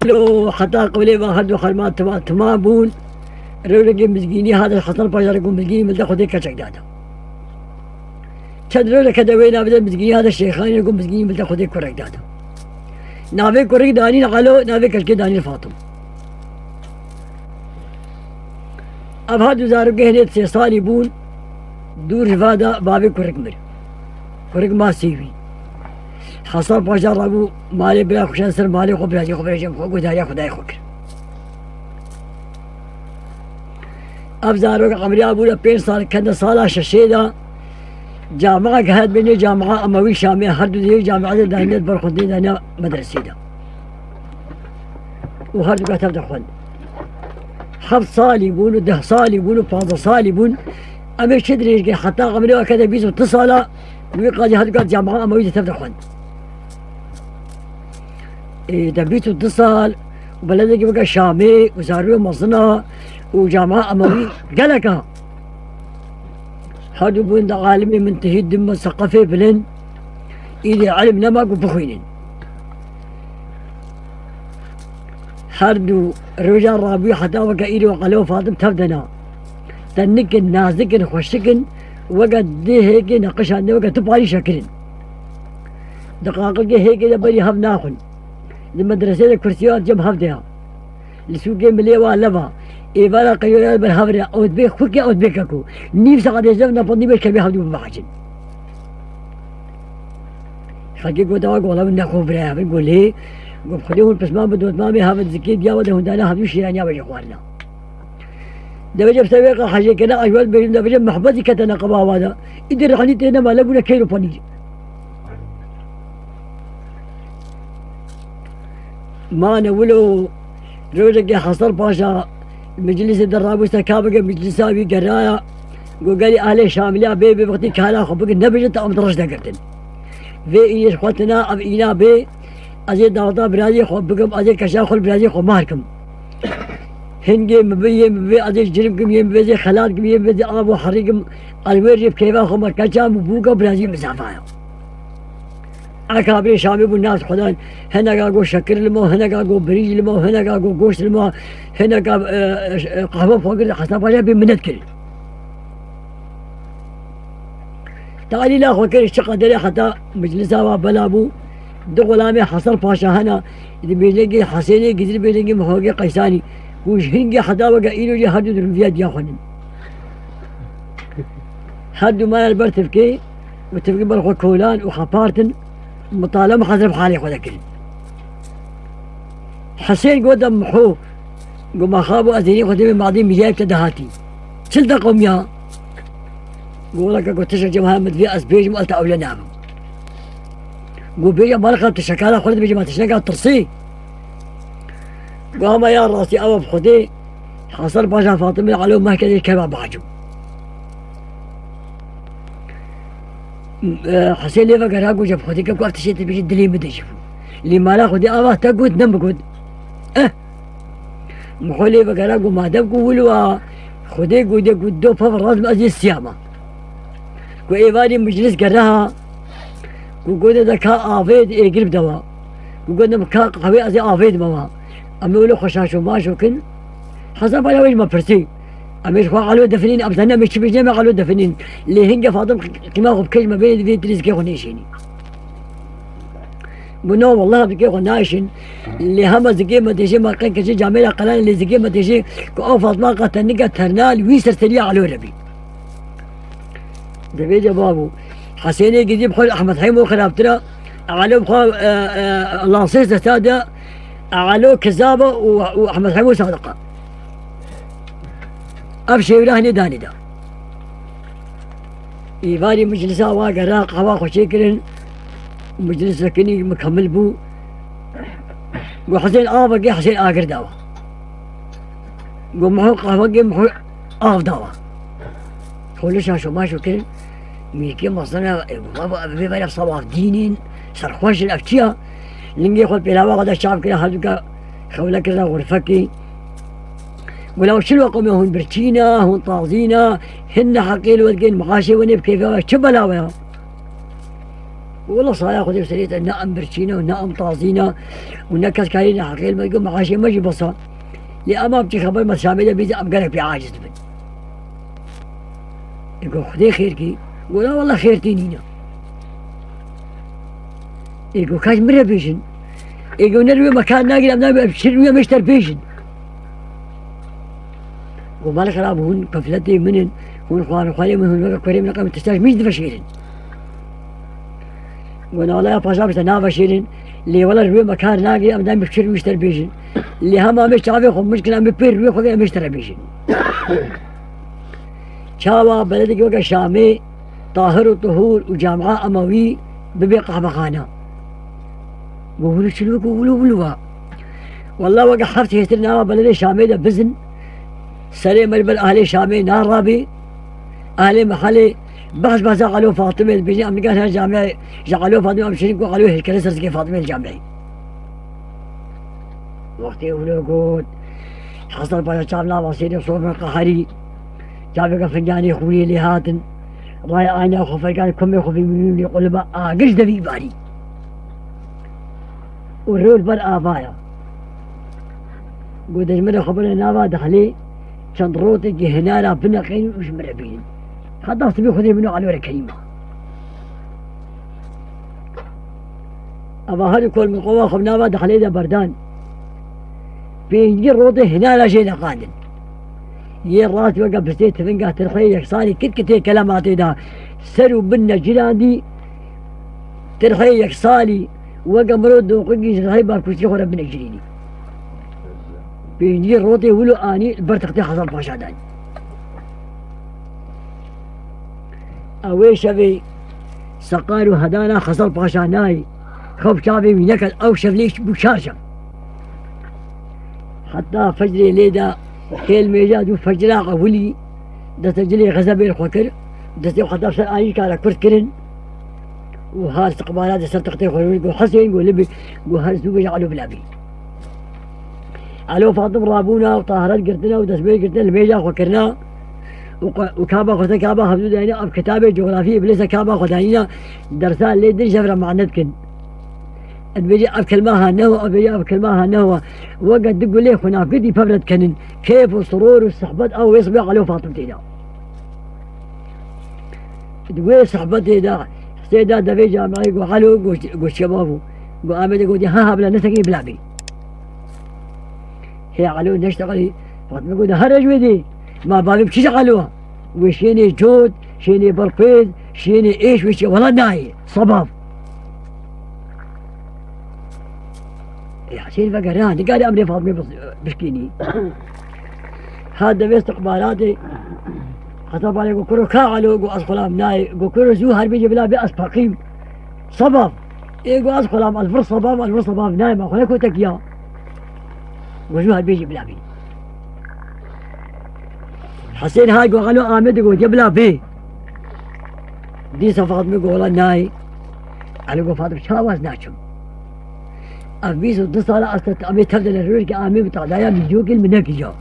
لو حتى قبل ما هدو خدمات تمام بون رولك مزقيني هذا الحصل بجار يقوم مزقيني من داخل ذيك كشكدادا تدرو لك دوينا بدل مزقيني هذا الشيخان يقوم مزقيني من داخل ذيك كركدادا نافي كرك داني نقلو نافي كشكي داني الفاطم اب هادو زارو هنيت سيصالي بون دور رفادا بابي كرك مر كرك ما سيوي حصل بجار ابو مالي بلا خشان سر مالي خو بلاجي خو بلاجي خو داريا خداي خوك اب زارو قمري ابو 5 سال كند سالا ششيدا جامعة قهد بني جامعة أموي شامية هردو دي جامعة دهنيت برخدين أنا مدرسي دا وهردو قهد دخون 7 صالي بون 10 صالي بون 15 صالي بون أمي شدري حتى قمري وكذا بيزو اتصالا ويقاضي هردو قهد جامعة أموي تفتح دبيتو اتصال وبلدك بقى شامي وزارو مصنع وجامعة أموي قلقها هادو بون دا عالمي منتهي دم ثقافي بلن إذا علم نما بخوينين هردو رجال رابي حتى وقا إيدي وقالوا فاطم تبدنا تنكن نازكن خوشكن وقد دي هيك نقش عندي وقا تبالي شكرين دقاقك هيك دبري هب ناخن المدرسة الكرسيات جم هبدها لسوقي مليوا لبا إبارة قيورات بالهبرة أو تبيك خوكي أو تبيككو نيف سقط يزمنا بني بيش كبي هبدو بمحجن فكي قلت أواق والله من نخوف راه بنقول ليه قلت خليهم بس ما بدو ما بيهابد زكيت بيا وده هندانا هبدو شيران يا بيش أخوارنا ده بجب سويقا حاجة كنا أجوال بيجب ده بجب محبتي كتنا قبا هذا إدي رحني تينا ما لقونا كيلو بني ما نولو روجك حصل باشا مجلس الدرابوس كابق مجلس ابي قرايا قال لي اهلي شامليا بي وقتي كالا خبق نبجت ام درجه قرتن في ايش خوتنا اب اينا بي ازي داوطا برازي خبق ازي كشاخل برازي خو ماركم هنجي مبي ازي جربكم يم خلاتكم يم ابو حريقم الوير كيفا خو مركزا مبوقه برازي مسافه أكابري شامي بالناس خدان هنا قاقو شكر المو هنا قاقو بريج المو هنا قاقو قوش المو هنا قهوة فوق حسنا باشا بمنت كل تعالي لا خو كل الشقة دلي حتى مجلسها بلابو دو غلامي حصل باشا هنا إذا بيلاقي حسيني قدر بيلاقي محوقي قيساني وش هنجي حدا وقا إيلو جي حدو درمفيات ياخدن حدو ما البرتفكي وتفكي بالخو كولان وخبارتن مطالمة حسب حالي خذا كل حسين قدام محو قم أخابو أزيني خذي من بعدين بجايب تدهاتي شل دقم يا قول لك قلت تشجع محمد في أسبيج مقلت أولى نعم قول بيجا مالك تشكالا خذ بيجا ما تشكالا ترصي قام يا راسي أوف خذي حصل باشا فاطمة على ما كذي كباب بعجم حسين لي فقر هاقو جاب خذي كاكو افتشيت بيجي الدليل بدي يشوفو اللي ما لا خذي ابا تقود نم بقود محولي فقر هاقو ما دبقو ولوا خذي قود دو ففر رازم ازي السيامة كو ايواني مجلس قراها كو قود ذكاء آفيد قلب دوا كو قود مكا قهوي ازي آفيد موا اما ولو خشاشو ماشو كن حسب على وجه ما برسي أمير خو علو دفنين أبتنا مش بيجي ما علو دفنين اللي هنجا فاضل كما هو بكلمة بين في تريز كي خنيشيني منو والله بكي خناشين اللي هم زكي ما تجي ما قين كشي جامعة قلان اللي زكي ما تجي كأو فاطمة قتنقة ترنال ويسر سريع علو ربي ده بيجي بابو حسيني قديم خل أحمد حيمو خلافتنا علو بخو لانسيس سادة علو كذابة وأحمد حيمو صادقة أبشي ولا هني داني دا إيفاني مجلسا واقرا قهوة خوشيكرن مجلس سكني مكمل بو وحسين بقي حسين آقر داوا محو قهوة محو داوا خلو شاشو ماشو كرن ميكي مصنع في بالك صواف دينين سرخوش الأفتيا لنجي خل بلاوا غدا الشعب كده هادوكا خولا كده غرفكي ولو شنو قومي هون برتينا هون طازينا هن حقيل ودقين مغاشي ونب كيف شبلا ويا والله صايا خذ سريت نعم برشينا ونعم طازينا ونكس كاينا حقيل ما يقول معاشي مجي بصا لأما بتي خبر ما شامله بيجي أم قالك بعاجز من يقول خذي خيركي يقول لا والله خيرتينينا يقول كاش مرة بيجن يقول نروي مكان ناقل أم ناقل بشروي مشتر بيجن ومالك راب هون كفلتي منن هون خوان خوالي من هون وقت كريم نقام تستاش مش دفشيرن وانا والله باشا بس نافا شيرين اللي والله روي مكان ناقي ام دام بشر مشتر بيجن اللي هما مش تعرفي خو مشكله ام بير روي خو مشتر بيجن شاوا بلدك وقا شامي طاهر وطهور وجامعة أموي ببيقع مخانا قولوا شنو قولوا والله وقا حفت يسترنا بلدي شامي ده بزن سري مربل أهلي شامي نار رابي أهلي محلي بس قالوا فاطمة بيجي أم قالها جامعة جعلوا فاطمة أم شريك وقالوا هيك كنسر فاطمة الجامعي وقت يقولوا قول حصل باشا شامنا وصيري صوب من قهري جابك فنجاني خوي لي هاتن راي أنا خفرقان كم خفي من لي قلبا قش دبي باري والرول بر آبايا قد اجمد خبرنا نابا دخلي شندروتك هنا بنقين وش مربين خطا سبي خذي منه على كريمة أبا هذا كل من قوة خبنا ما دخلي ذا بردان بيجي روضي هنا لا شيء قادم يرات وقف بسيت فنقه ترخيك صاري كتكتي كلاماتي دا سرو بنا جلادي ترخيك صالي وقف مرود وقيس الهيبة كوشي خورا بنا جريني بيجي روضي ولو آني برتقتي حصل باشا داني اويش ابي سقارو هدانا خصل باشا ناي خوف شافي وينكل او شفليش بشارشة حتى فجري ليدا كيل ميجاد وفجرا قولي دتجلي غزبي الخوكر دتي خطر سر اني كارا كرت كرن وها استقبالات سر تقطيع خلوني حسين ولبي وهرسو يجعلوا بلابي علو فاطم رابونا وطاهرات قرتنا ودسبي قرتنا الميجا خوكرنا وكابا خذ كابا حدود هنا كتابة جغرافية بليس كابا خذ هنا درسان اللي دري شفرة مع ندكن بيجي أبكلمها نهوة بيجي أبكلمها نهوة وقد تقول لي هنا قدي فبرد كنن كيف وسرور والصحبات أو يصبح على فاطمتي تقول صحبتي دا سيدا دبي جامعي يقول علو قول شبابه قول آمد يقول ها بلا نسكي بلعبي هي علو نشتغلي فاطمة يقول هرج ودي ما بالي بشي شغلوها وشيني جود شيني برقيد شيني ايش وشي والله ناي صباب يا حسين فقران قال امري فاطمه بشكيني هذا باستقبالاتي خطب علي قكرو كاعلو قو اسقلام ناي قكرو زوهر بيجي بلا باسبقيم صباب ايه قو اسقلام الفر صباب الفر صباب ناي ما خليكو تكيا وزوهر بيجي بلا بي حسين هاي قالوا آمد قو جبلا بي دي فاطمة قولا ناي على قو فاطمة شاواز ناشم أبيسو دصالة أستطيع أمي تبدل الرجل كآمي بتعدايا من جوكل منك جو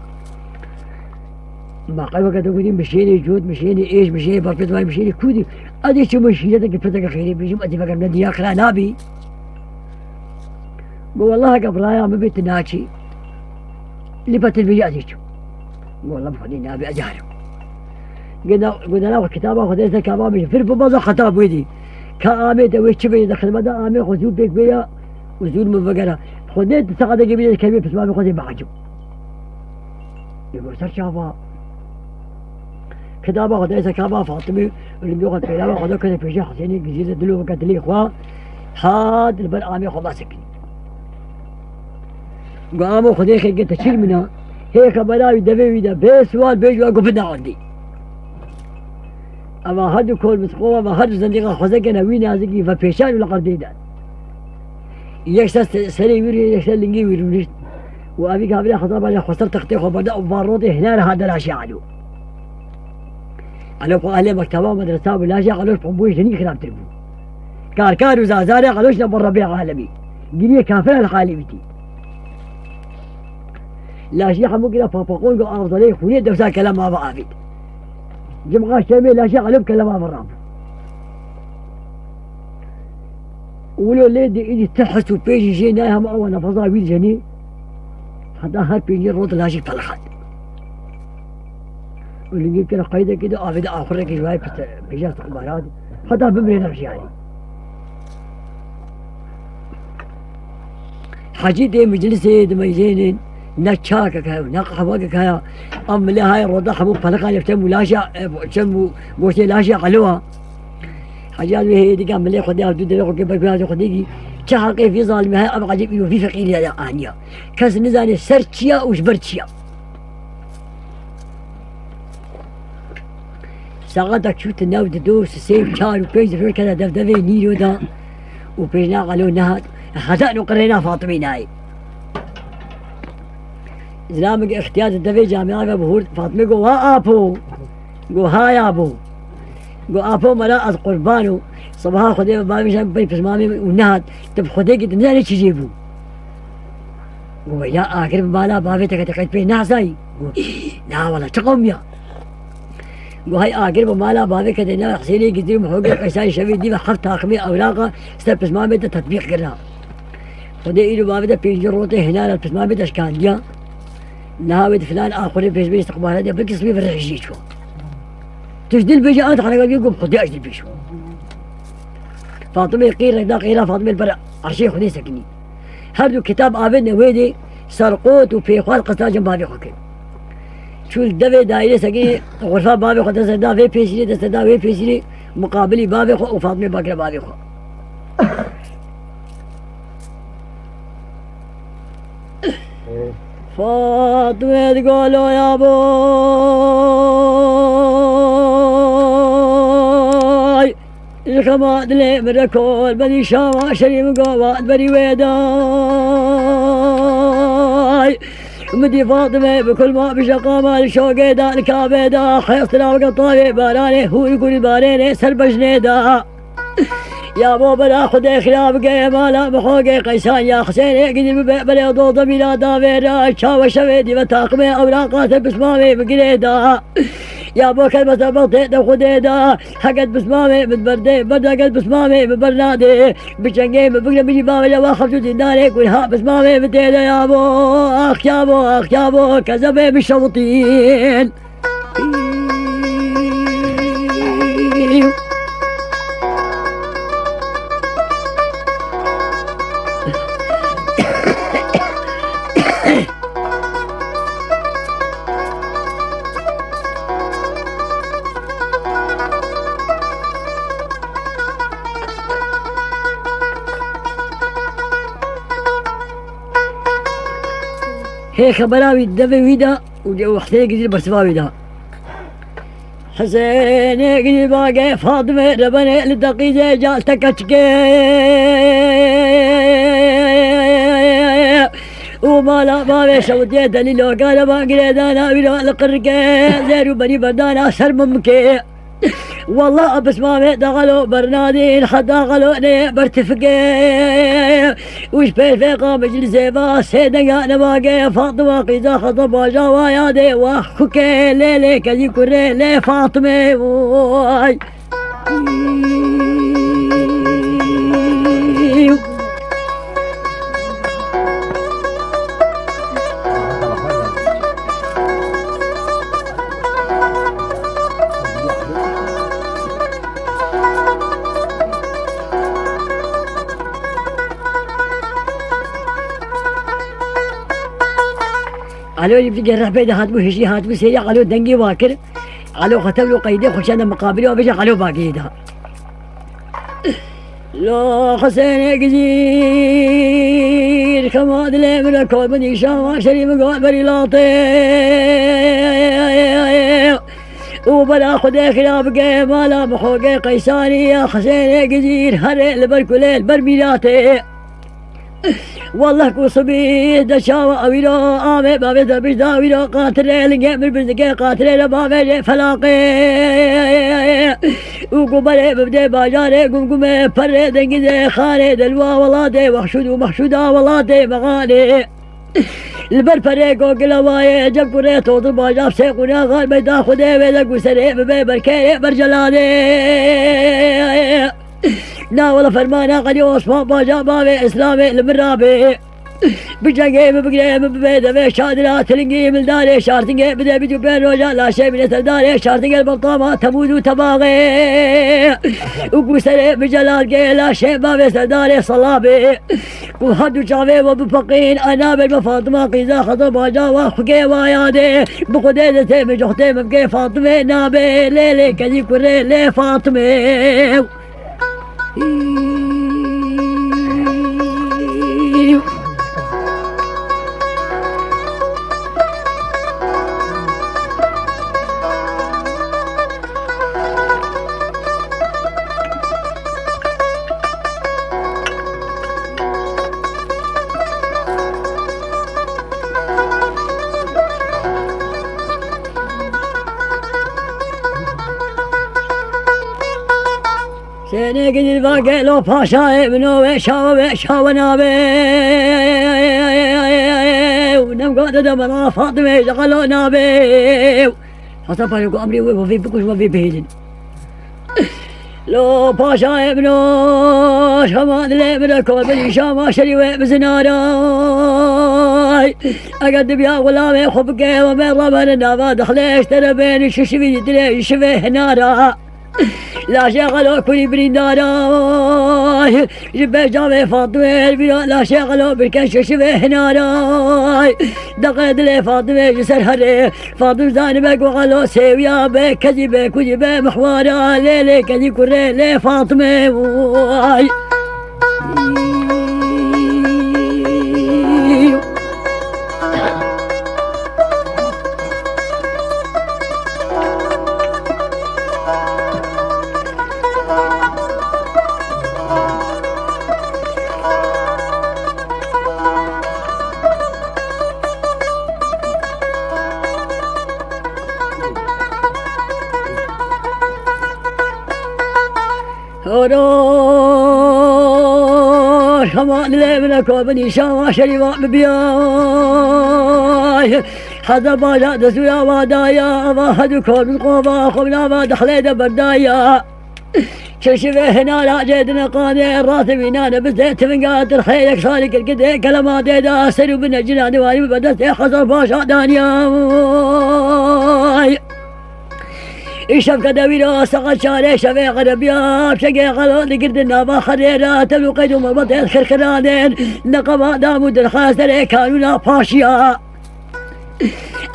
ما قاي وقت أقولين مشيني جود مشيني إيش مشيني برفض ماي مشيني كودي أدي شو مشينتك فتك خيري بيجم أدي فكر ندي يا خلا نابي قو والله قبرايا ما بيتناشي اللي بتل بيجي أدي شو والله بخلي نابي أجارب قلنا لا كتابة خذيتها كابا في بابا خطاب ويدي كآمي دوي شبي دخل مدى آمي خذوا بيك بيا وزول من فقرة خذيت سقط قبيلة الكلمة بس ما بخذي بعجب يقول سر شافا كتابة خذيتها كابا فاطمة واللي بياخذ كلامه خذوا كذا في شيء حسيني جزيرة دلو وقت لي إخوان هاد البر آمي خذا سكني قاموا خذي خي قلت تشيل منها هيك بلاوي دبي ودا بسوال بيجوا قفنا عندي اما هادو كل مسقومه ما هادو زنديقه خزقنا وين هذيك فبيشان ولا قرديدان يكسر سري ويري يكسر لنجي ويري وابيك قبل خطاب على خسر تختيخ وبدا باروتي هنا هذا لا شيء علو على اهل مكتبه مدرسه ولا شيء قالوا بوي جني خراب تربو كاركار وزازاري قالوش نبر ربيع عالمي قليه كافر الخالبتي لا شيء حمو كده فاقون قال افضليه خوني درسا كلام ما بعافيت جمعة شامل لا شيء علم كلام ما مرام ولو ليدي إيدي تحس وبيجي جينا هم أول نفضها ويل جني حتى هاد بيجي الروض لاجي فلخد واللي يجي كده قيدة كده أبدا آخر كده شوية بيجي استخبارات حتى بمري نفسي يعني حاجتي مجلسي دميزين نشاكك هاي نقحبك هاي أم لا هاي الروضة حبوب فلقا يفتموا لاشا تشموا بوشي لاشا قلوها حاجات هي دي كان ملي خديها بدو دلو كبر بها خديجي شحقي في ظالمي هاي أبغى أجيب في فقير يا آنيا كاس نزاني سرتشيا وشبرتشيا ساعتك شفت الناو تدوس سيف شار وبيج في كذا دفدفي نيرو دا وبيجنا قالوا نهاد خزان وقرينا فاطمين هاي زلامك اختيار الدفي جامعة بهور فاطمي قو ها أبو قو ها يا أبو قو أبو مراء قربانو صباح خدي بابي شام بس مامي ونهاد تب خدي قد نزاني تجيبو قو يا آخر بالا بابي تكتكت بي ناساي لا والله تقوم يا وهي آخر بمالا بابي كدنا حسيني قدير محوق قيساي شبي دي بحفت تاخمي أوراقه استبس ما بده تطبيق كلها خدي إلو بابي ده بيجي روتي هنا بس ما بده أشكال ديا نهاود فلان آخر بيش بيش استقبالها دي بكس بي فرح يجيشو تجدل بيجي أنت خلق يقوم خدي أجدل بيشو فاطمة قيل دا قيلا فاطمة البرع عرشي خدي سكني هردو كتاب آبدنا ويدي سرقوت وفيخوال قصاجا بابي خوكي شو الدفع دايرة سكي غرفة بابي خو تسدا في بيسري تسدا في بيسري مقابلي بابي خو وفاطمة باكرة بابي خو فاطمة تقولوا يا بوي الخماد لي مركول بني شاما شريم قوات بني ويداي مدي فاطمة بكل ما بشقا مال شوقي دا الكعبة دا حيصنا وقطاوي باراني هو يقول باريني سربجني دا يا بو بلا خدي خلاف قي مالا بحوقي قيسان يا حسيني قدي بلا ضوض بلا دافيرا شاوى شويدي بتاقمي اوراقات بسمامي بقريدا يا بو كلمة بطيء خدي دا حقت بسمامي بتبردي بردا قد بسمامي ببرنادي بشنقي بقنا بيجي بابي لو خمسة ديناري كل ها بسمامي بتيدا يا بو اخ يا بو اخ يا بو كذبي بالشوطين هي خبراوي الدفي ويدا وحسين قدير برسفاوي دا حسين قدير باقي فاطمة ربنا للدقيقة جال تكتشكي ومالا بابي شوتي دليلو قال ما قريدانا ولا القرقي زيرو بني بردانا سر ممكي والله بس ما دخلوا برنادين حد دخلوا برتفقي وش بيفيقا مجلسي باس سيدنا نباقي فاطمة قيزا خطبا جاوا يا دي وخكي ليلي كذي كوري لي فاطمة واي قالوا لي بدي جرح بيدا هاتبو هشي هاتبو سيري قالوا دنقي واكر قالوا ختم له قيدي خشنا مقابله وبيجي قالوا باقي ده لو حسين قزير كماد لي من الكون بني شام شريف قول بري لاطي وبلا خدي خلاف قي مالا بحوقي قيساني يا حسين قزير هري البركوليل برميلاتي والله كو صبي دشاوى أويلو آمي بابي دبش داويلو قاتلي لنجي بالبزنكي قاتلي لبابي فلاقي وقبلي ببدي باجاري قمقمي فري دنقدي خاني دلوا ولادي وحشود ومحشودا ولادي مغاني البرفريق وقلواي جب قريت وضرب باجاب سيقونا غال بيدا خدي بيدك وسري ببي بركي برجلاني ناول فرمانا قد يوصف باجا بابي إسلامي المرابي بجنگي ببقري ببيدة في شادرات تلنقي من داري شارتنقي بدأ بدو بين رجال لا شيء من الداري شارتنقي البلطامة تمود وتباغي وقوسري بجلال لا شيء ما في سرداري صلابي وحدو شافي وبفقين أنا بالمفاطمة قيزا خطر باجا وخقي ويادي بقديدتي بجوختي مبقي فاطمة نابي ليلي كذي كوري لي فاطمة سيني قد الباقي لو باشا ابنو شاو نابي ونم قد دمنا فاطمة شغلو نابي حسن باشا أمري وفي بكوش وفي بهيدن لو باشا ابنو شمان الابن كوبلي شاما شري بزناراي أقدم يا غلامي خبقي ومن ربنا النابا دخليش ترى بين الششبي يدري شبه نارا لا شغلوا كل بريداراي جبه جامي فاطمة البناء لا شغلوا بالكش شبه ناراي دقيت لي فاطمة جسر هري فاطمة زانبك وغلو سيويا بك كذبك وجبه محوارا ليلي كذي كوري لي فاطمة واي روح همان لابنك وبني شاما شريفا ببياي حذا باجا دسويا وادايا أبا هدوكم القوبا خبنا ما دخلي دبردايا شرشفه هنا لا جيدنا قاني الراتبين انا بزيت من قاتل خيلك صالك القدي كلمات دا سروا بنا جناني واني بدست حصل باشا دانيا الشبكة دويرة سقط شاري شفي غربيا بشقي غلط لقرد النابا خريرا تلو قيدو مربطين خرخرانين نقبا دامود الخاسري كانونا باشيا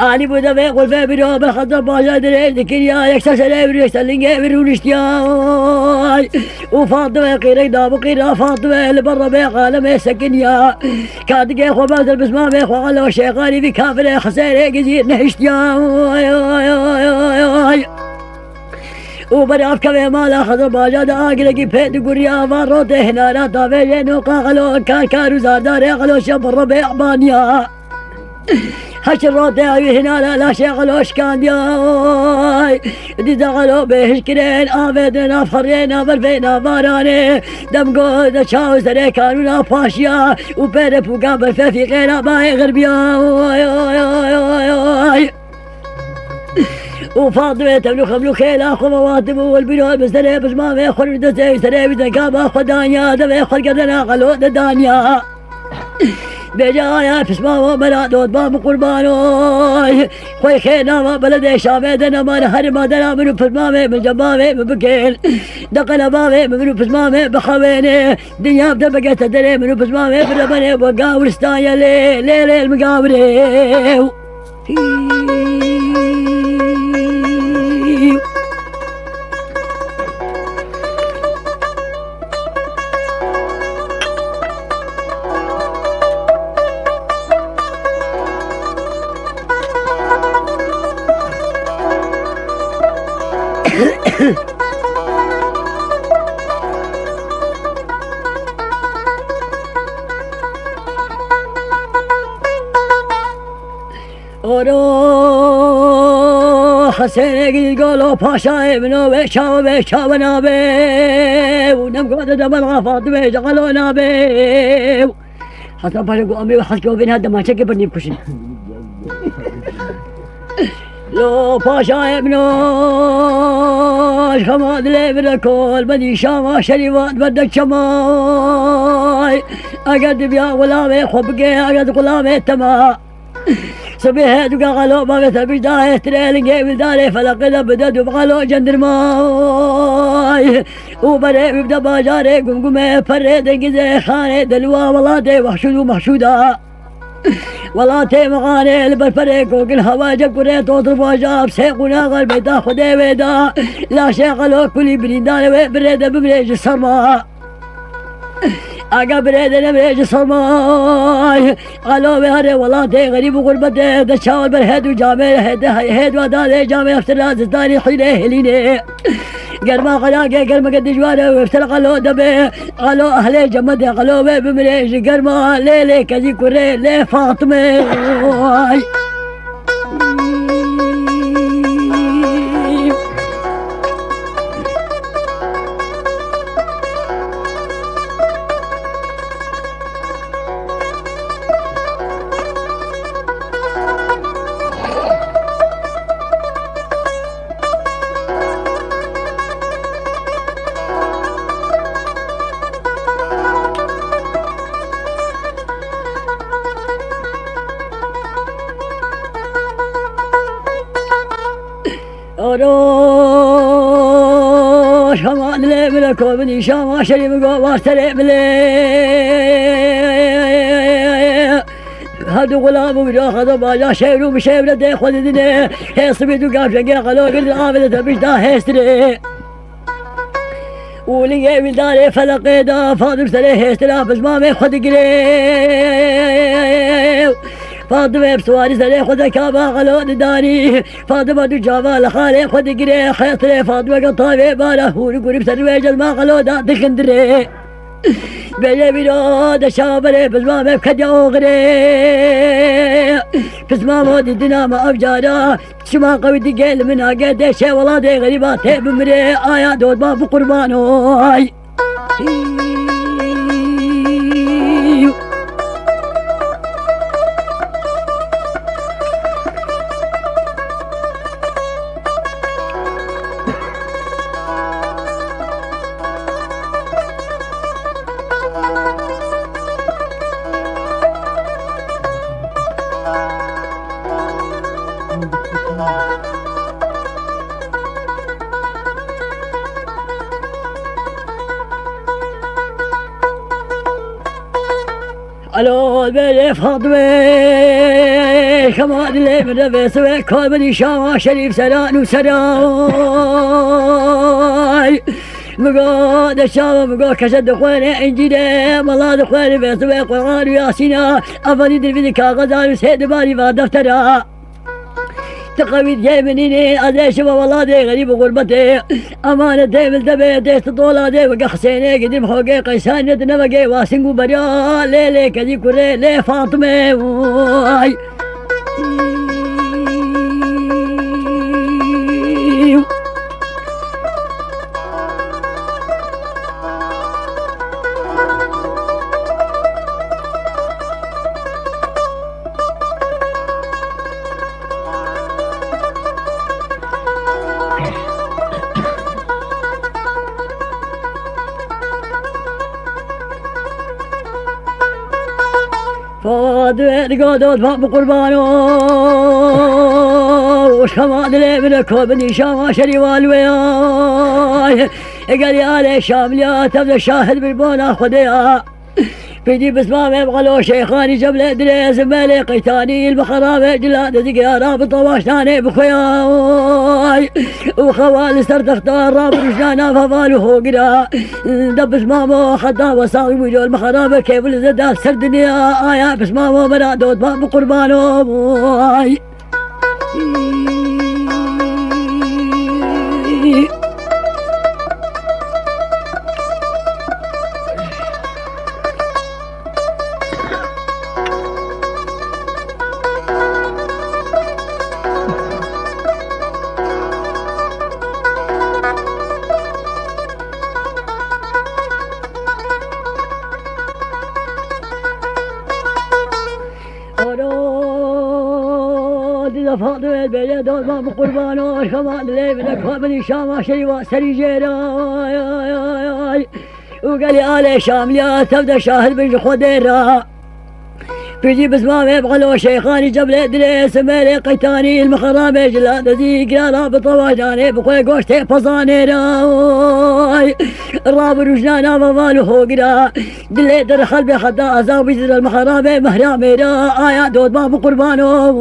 اني بودا في قلفي برو بالخطر باشا دري ذكريا يكسر سلي برو يكسر لنقي برو نشتياي وفاطمة قيرك دابو قيرا فاطمة اللي برا بي عالمي سكنيا كاتقي خو بازل بسمامي خو غلو شيخاني في كافري خسيري قزير نهشتياي وبرافك كم مالا خضر باجا دا آقلقي بيت قريا ماروته هنا لا طافي نوقا غلو كارو زارداري غلو شبر ربيع بانيا هش الروتي هنا لا شي غلو شكان دياي ديزا غلو بيهش كرين آفيدنا فخرينا برفينا باراني دم قود شاو سري كانونا باشيا وبيري بوقا برفي في غينا باي غربيا وفاطمة تملو خملو خيلا خو مواتب والبنوال بسري بس ما في خل دسي سري بتكابا خدانيا دمي خل قدنا غلو دانيا بجايا بسماوة بلا دوت باب قربانوي خوي خينا ما بلدي شامي دنا ما نهر ما دنا منو بسمامي من جبامي من بكيل دقل بامي منو بسمامي بخويني دنيا بدبقى تدري منو بسمامي بربني وقاول ستايا لي المقاوري حسين قالوا باشا ابنو بيشاو نابي ونم قد دمر فاطمة شغلوا نابي حسن باشا قو أمي وحسكوا بين هذا ما شكي بني بكشن لو باشا ابنوش خماد لي بالكل بدي شاما شريفات بدك شماي اقد بيا غلامي خبقي اقد غلامي تما صبيحة وقالوا ما بيثبت دايه تريلنجي بالداري فلقد بدد وبقالوا جندر ماي وبري ببدا باجاري قمقمي فريد انقزي خاني دلوا والله دي وحشود ومحشودا والله تي مغاني البرفريق وقل هواجب قريت واضرب وجاب سيقنا قلبي دا خدي ويدا لا شيخلو كل بريدان بريدة بمريج الصرماء اقا بريدة بمريج الصرماء قالوا بهري والله تي غريب وغربتي دشاور بالهيد وجامي هيد ودالي جامي افتر لازم داري حيلي هليني قرما قلاقي قرما قد جوانه وافتر قالوا دبي قالوا اهلي جمدي قالوا بمريج قرما ليلي كذي كوري لي فاطمه روش همان لي ملكو بني شاما شريف قوار سريع بلي هادو غلام وبجا خذوا باجا شيرو بشير دي خذ دني هي صبيتو قاف شقي قالوا قلت عاملة بجدا هيستري ولقي بلداري فلقي دا فاضل سري هيستري بس ما خذ قريب فاطمة بسواري سري خذ كابا غلون داري فاطمة دجابا لخالي خذ قري خيطري فاطمة قطابي باره ونقول بسروي جزما غلودا دخندري بيجي بيرود شابري بس ما بكد يوغري بس ما مودي دنا ما افجارا شما قوي دقيل من قد شي والله دي غريبات بمري آيا دود ما بقربانوي الو بني فاطمه كمان اللي من بيسوي كل بني شاما شريف سلان وسراي مقاد الشام مقاد كشد خواني انجيلي ملاد خواني بيسوي قرآن وياسينا افضل دي كاغذان وسيد باري ما دفترا تقويت جاي منيني ادي شبا والله دي غريب غربتي امانة دي ملتبي دي استطولة دي وقا حسيني قديم حوقي قيسان يدنا وقي واسنقو بريا ليلي كذي كوري لي فاطمة واي فاضل قادود فاق بقربانو وش خماد لي ملكو بني شاما شري والوياي قال يا لي شامليا تبدا الشاهد بالبونا خديها فيدي بس ما يبغلو شيخاني جبل دريس مالي قيتاني البخرابي جلاد زقيا رابط واشتاني بخياي وخوالي صرت اختار رابط وشانا ففالو قرا دبس مامو خدا وصاغي ويدو المخرابي كيف الزدات سردني آيا بس مامو برادود ما بقربانو إذا فاضل بيا دور ما بقربان وشمان لي منك ومن شام شيوا سريجيرا وقال لي آل شام يا تبدا شاهد بن خديرا في بزمام بغلو شيخاني جبل ادريس مالي قيتاني المخرام جلاد ذيك يا راب طواجاني بخوي قوشتي فصاني راي الراب رجلانا ممالو هوقرا دلي در خلبي خدا ازاو بجر المخرام مهرامي را آيا دود باب قربانو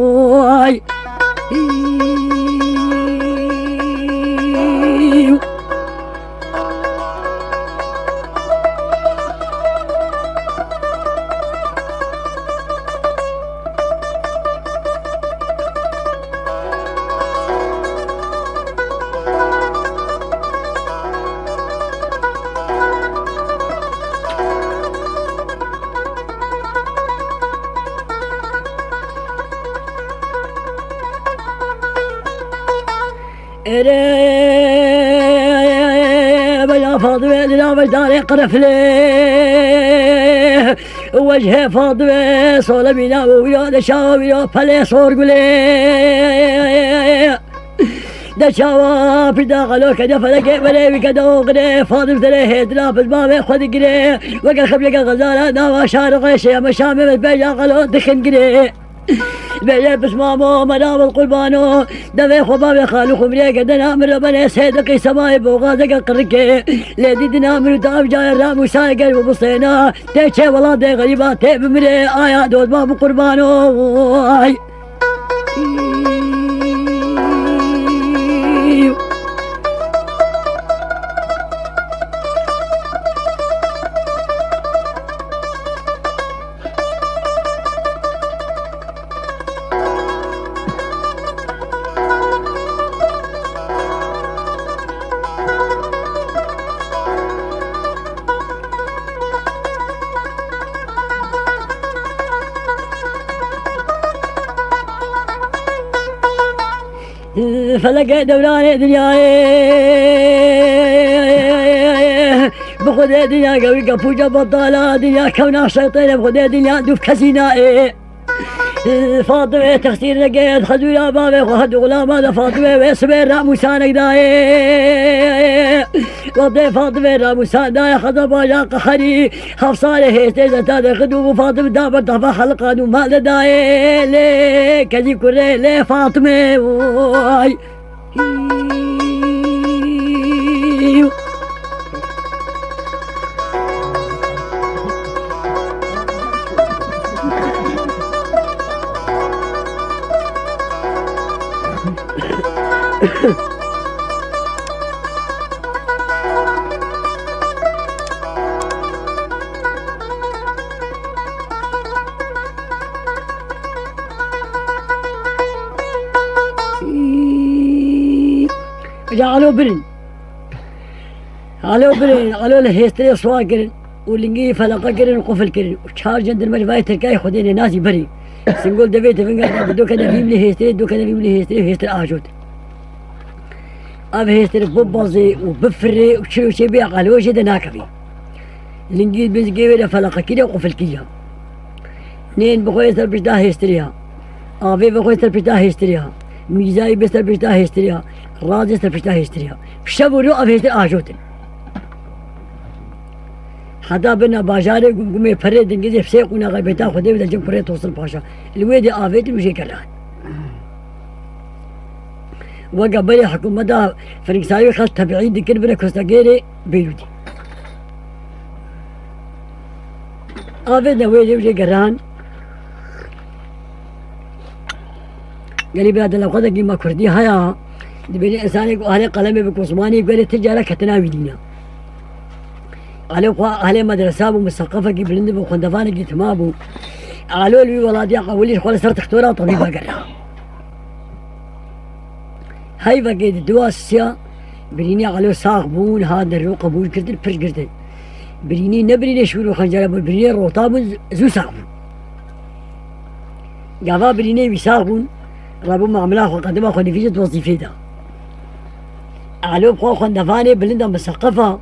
بلا فاضوة لا بجداري قرف ليه وجهه فاضوة صولة بنا ويا دشاوة ويا فلي صور قليه دشاوة بدا غلو كدا فلقي بلي بكدا وغري فاضي بتليه دلاب الباب خذ قريه وقال خبلق الغزالة ناوى شارق شيا مشامي بالبيجا غلو دخن قريه بيجي بسمامو منام القربانو دفي خبابي خالو خمريك دنا من ربنا سيدقي سماي بوغازك قركي ليدي دنا من داب جاي الرام سايق وبصينا تيشي والله دي غريبات تيب مري آيا دود باب قربانو فلقى دوران دنياي بخذ دنيا قوي قفوجة بطالة دنيا كونا شيطان بخذ دنيا دوف كسينائي فاطمة تخسير لقيت خذولا بابي وخذ غلام هذا فاطمة ويسبير راموسان داي وضي فاطمة راموسان داي خذ باجا قخري حفصالي هيستي زتاد خدو فاطمة دابر طفا حلقان وما داي لي كذي كوري لي فاطمة واي جعلوا برن علو الهيستري صوا كرن ولنجي فلقا كرن وقفل كرن وشار جند المجموعة تركاي خديني ناسي بري سنقول دبيت فنقا دو كان فيم لي هيستري دو كان فيم لي هيستري آجود اب هيستري ببازي وبفري وشي وشي بيع قالوا شي ناكفي لنجي بزقي ولا فلقا كده وقفل كيا نين بخوي يستر بجدا هيستريها ابي بخوي يستر بجدا هيستريها ميزاي بيستر بجدا هيستريها راضي يستر بجدا هيستريها شبورو اب هيستري آجود حتى بنا باجاري قمي فريد انجزي فسيقونا غيبتا خدي بدا جنب فريد توصل باشا الويدي آفيت وشي كلان وقبل حكومة فرنساوي خاص تبعين دي كلمة كوستاغيري بيلودي آفيت ويدي وشي كلان قال لي بلاد لو قدر قيمة كردي هيا دبيني إنساني أهل قلمي بكوسماني قال لي تجارة كتناوي دينا على مدرسة ومثقفة قبل وخندفانة قلت ما بو قالوا لي والله دي قولي خلاص صرت دكتورة وطبيبة قرها هاي بقيت دواسيا بريني قالوا ساقبون هذا الرو قبول كردن فرش كردن بريني نبريني شورو خنجرة بريني روطابون زو ساقبون قافا بريني بيساقبون رابو معاملة وقدمها خنفيجة وظيفة دا قالوا بخوا خندفانة بلندا مثقفة